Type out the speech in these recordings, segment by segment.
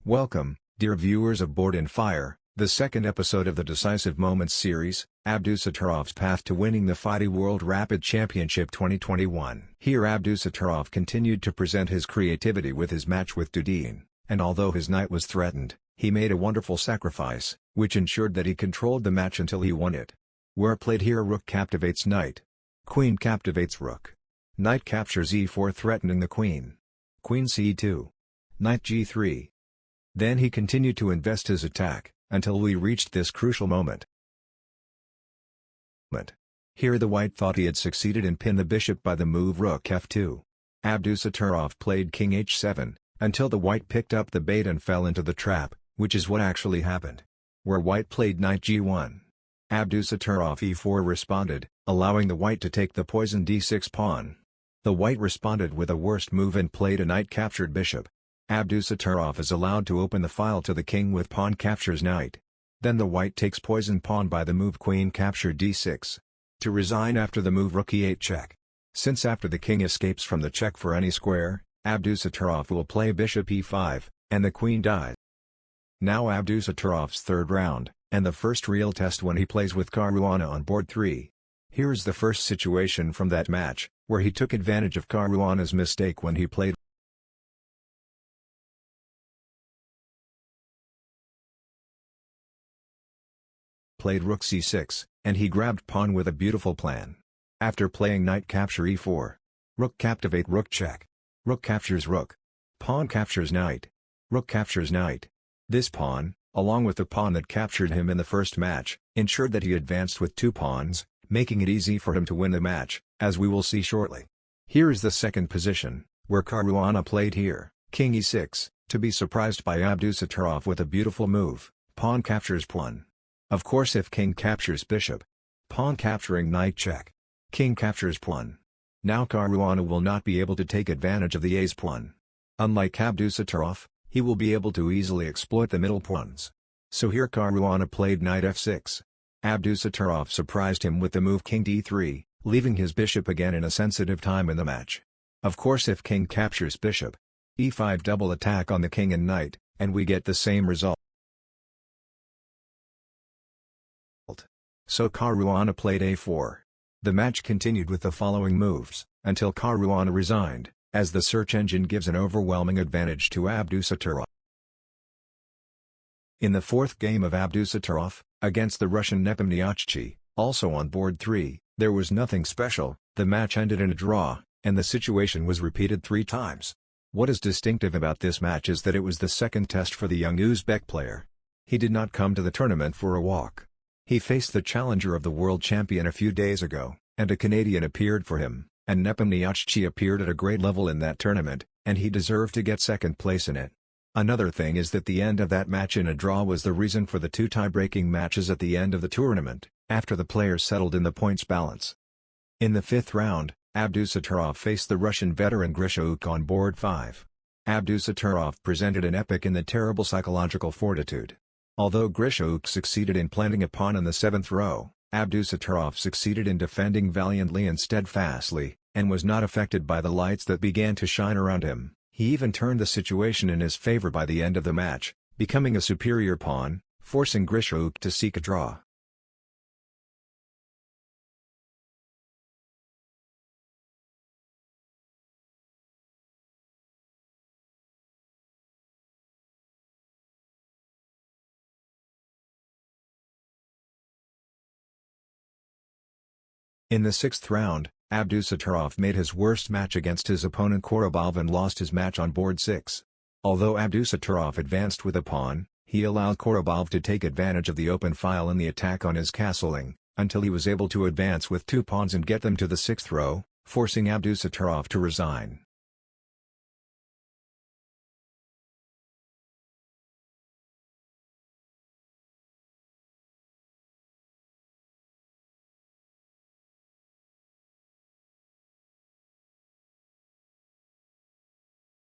Welcome, dear viewers of Board and Fire, the second episode of the Decisive Moments series, Abdusattorov's path to winning the FIDE World Rapid Championship 2021. Here Abdusattorov continued to present his creativity with his match with Dudin, and although his knight was threatened, he made a wonderful sacrifice, which ensured that he controlled the match until he won it. Where played here: rook captivates knight. Queen captivates rook. Knight captures e4 threatening the queen. Queen c2. Knight g3. Then he continued to invest his attack, until we reached this crucial moment. Here the white thought he had succeeded and pinned the bishop by the move rook f2. Abdusattorov played king h7, until the white picked up the bait and fell into the trap, which is what actually happened. Where white played knight g1. Abdusattorov e4 responded, allowing the white to take the poison d6 pawn. The white responded with a worst move and played a knight captured bishop. Abdusattorov is allowed to open the file to the king with pawn captures knight. Then the white takes poison pawn by the move queen captured d6. To resign after the move rook e8 check. Since after the king escapes from the check for any square, Abdusattorov will play bishop e5, and the queen dies. Now Abdusattorov's third round, and the first real test when he plays with Caruana on board 3. Here is the first situation from that match, where he took advantage of Caruana's mistake when he played rook c6, and he grabbed pawn with a beautiful plan. After playing knight capture e4. Rook captivate rook check. Rook captures rook. Pawn captures knight. Rook captures knight. This pawn, along with the pawn that captured him in the first match, ensured that he advanced with two pawns, making it easy for him to win the match, as we will see shortly. Here is the second position, where Caruana played here, king e6, to be surprised by Abdusattorov with a beautiful move, pawn captures pawn. Of course, if king captures bishop, pawn capturing knight check. King captures pawn. Now Caruana will not be able to take advantage of the ace pawn. Unlike Abdusattorov, he will be able to easily exploit the middle pawns. So here Caruana played knight f6. Abdusattorov surprised him with the move king d3, leaving his bishop again in a sensitive time in the match. Of course, if king captures bishop, e5 double attack on the king and knight, and we get the same result. So Caruana played a4. The match continued with the following moves, until Caruana resigned, as the search engine gives an overwhelming advantage to Abdusattorov. In the fourth game of Abdusattorov, against the Russian Nepomniachtchi, also on board 3, there was nothing special. The match ended in a draw, and the situation was repeated 3 times. What is distinctive about this match is that it was the second test for the young Uzbek player. He did not come to the tournament for a walk. He faced the challenger of the world champion a few days ago, and a Canadian appeared for him, and Nepomniachtchi appeared at a great level in that tournament, and he deserved to get second place in it. Another thing is that the end of that match in a draw was the reason for the 2 tie-breaking matches at the end of the tournament, after the players settled in the points balance. In the 5th round, Abdusattorov faced the Russian veteran Grischuk on board 5. Abdusattorov presented an epic in the terrible psychological fortitude. Although Grischuk succeeded in planting a pawn in the 7th row, Abdusattorov succeeded in defending valiantly and steadfastly, and was not affected by the lights that began to shine around him. He even turned the situation in his favor by the end of the match, becoming a superior pawn, forcing Grischuk to seek a draw. In the 6th round, Abdusattorov made his worst match against his opponent Korobov and lost his match on board 6. Although Abdusattorov advanced with a pawn, he allowed Korobov to take advantage of the open file in the attack on his castling, until he was able to advance with 2 pawns and get them to the 6th row, forcing Abdusattorov to resign.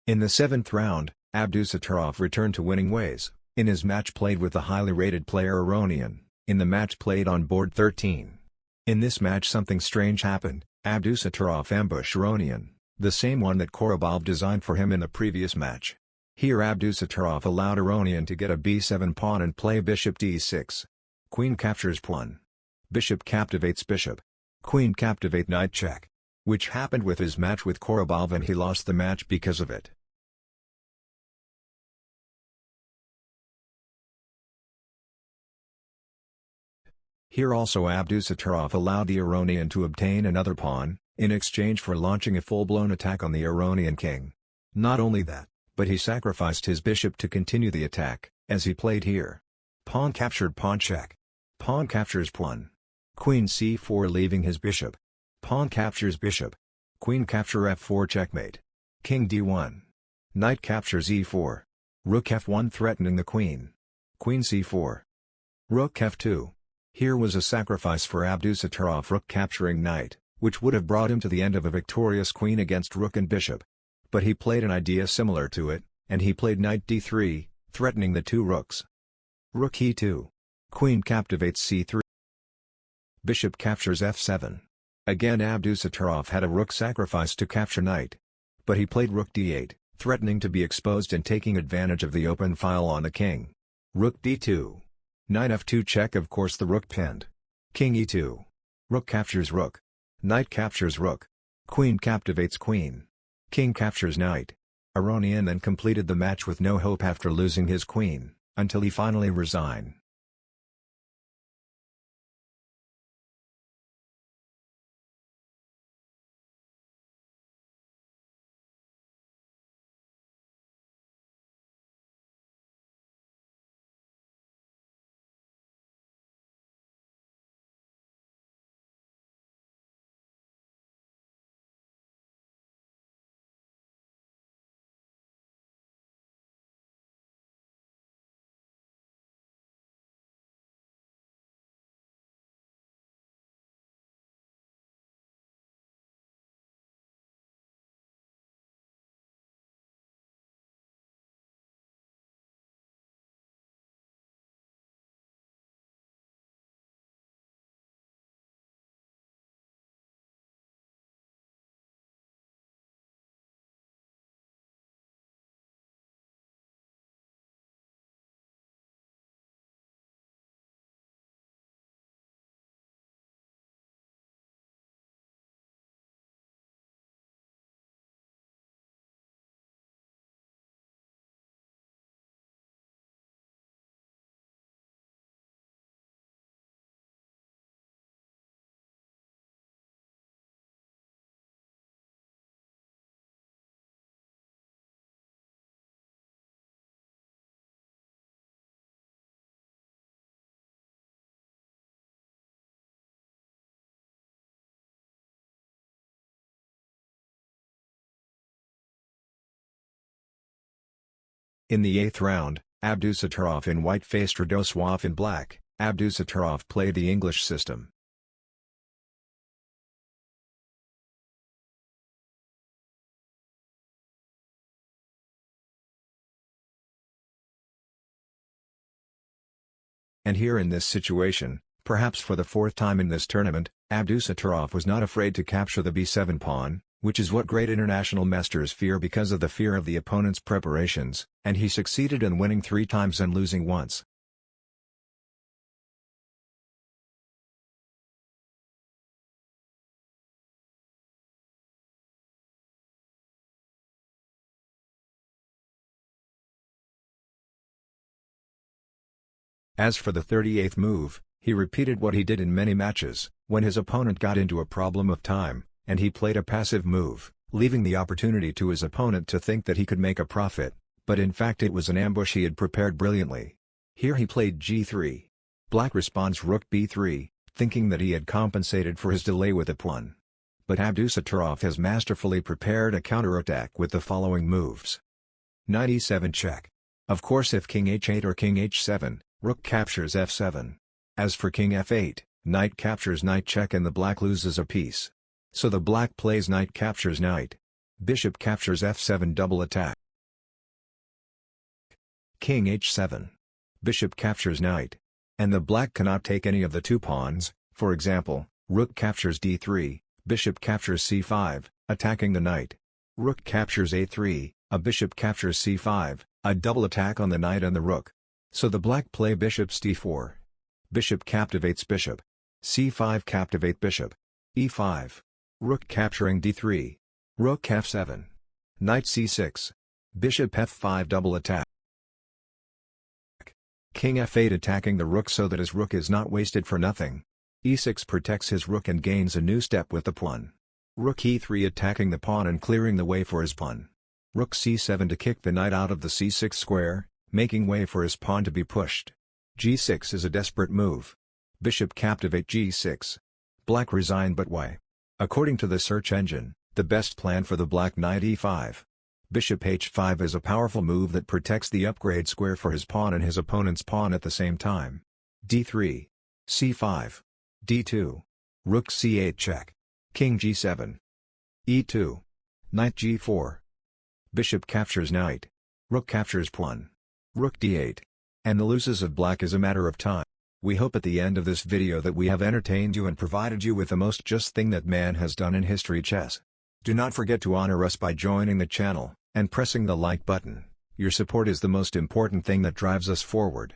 In the 7th round, Abdusattorov returned to winning ways, in his match played with the highly rated player Aronian, in the match played on board 13. In this match something strange happened. Abdusattorov ambushed Aronian, the same one that Korobov designed for him in the previous match. Here Abdusattorov allowed Aronian to get a b7 pawn and play bishop d6. Queen captures pawn. Bishop captivates bishop. Queen captivate knight check. Which happened with his match with Korobov, and he lost the match because of it. Here also Abdusattorov allowed the Aronian to obtain another pawn, in exchange for launching a full-blown attack on the Aronian king. Not only that, but he sacrificed his bishop to continue the attack, as he played here. Pawn captured pawn check. Pawn captures pawn. Queen c4 leaving his bishop. Pawn captures bishop. Queen capture f4 checkmate. King d1. Knight captures e4. Rook f1 threatening the queen. Queen c4. Rook f2. Here was a sacrifice for Abdusattorov, rook capturing knight, which would have brought him to the end of a victorious queen against rook and bishop. But he played an idea similar to it, and he played knight d3, threatening the two rooks. Rook e2. Queen captivates c3. Bishop captures f7. Again Abdusattorov had a rook sacrifice to capture knight. But he played rook d8, threatening to be exposed and taking advantage of the open file on the king. Rook d2. Knight f2 check, of course the rook pinned. King e2. Rook captures rook. Knight captures rook. Queen captivates queen. King captures knight. Aronian then completed the match with no hope after losing his queen, until he finally resigned. In the 8th round, Abdusattorov in white faced Radosław in black. Abdusattorov played the English system. And here in this situation, perhaps for the 4th time in this tournament, Abdusattorov was not afraid to capture the b7 pawn, which is what great international masters fear because of the fear of the opponent's preparations, and he succeeded in winning 3 times and losing once. As for the 38th move, he repeated what he did in many matches, when his opponent got into a problem of time, and he played a passive move, leaving the opportunity to his opponent to think that he could make a profit, but in fact it was an ambush he had prepared brilliantly. Here he played g3. Black responds rook b3, thinking that he had compensated for his delay with a pawn. But Abdusattorov has masterfully prepared a counterattack with the following moves. Knight e7 check. Of course if king h8 or king h7, rook captures f7. As for king f8, knight captures knight check and the black loses a piece. So the black plays knight captures knight. Bishop captures f7 double attack. King h7. Bishop captures knight. And the black cannot take any of the 2 pawns, for example, rook captures d3, bishop captures c5, attacking the knight. Rook captures a3, A bishop captures c5, a double attack on the knight and the rook. So the black play bishop d4. Bishop captivates bishop. c5 captivate bishop. e5. Rook capturing d3. Rook f7. Knight c6. Bishop f5 double attack. King f8 attacking the rook so that his rook is not wasted for nothing. e6 protects his rook and gains a new step with the pawn. Rook e3 attacking the pawn and clearing the way for his pawn. Rook c7 to kick the knight out of the c6 square, making way for his pawn to be pushed. g6 is a desperate move. Bishop captivate g6. Black resign, but why? According to the search engine, the best plan for the black knight e5. Bishop h5 is a powerful move that protects the upgrade square for his pawn and his opponent's pawn at the same time. d3. c5. d2. Rook c8 check. King g7. e2. Knight g4. Bishop captures knight. Rook captures pawn. Rook d8. And the losses of black is a matter of time. We hope at the end of this video that we have entertained you and provided you with the most just thing that man has done in history chess. Do not forget to honor us by joining the channel, and pressing the like button. Your support is the most important thing that drives us forward.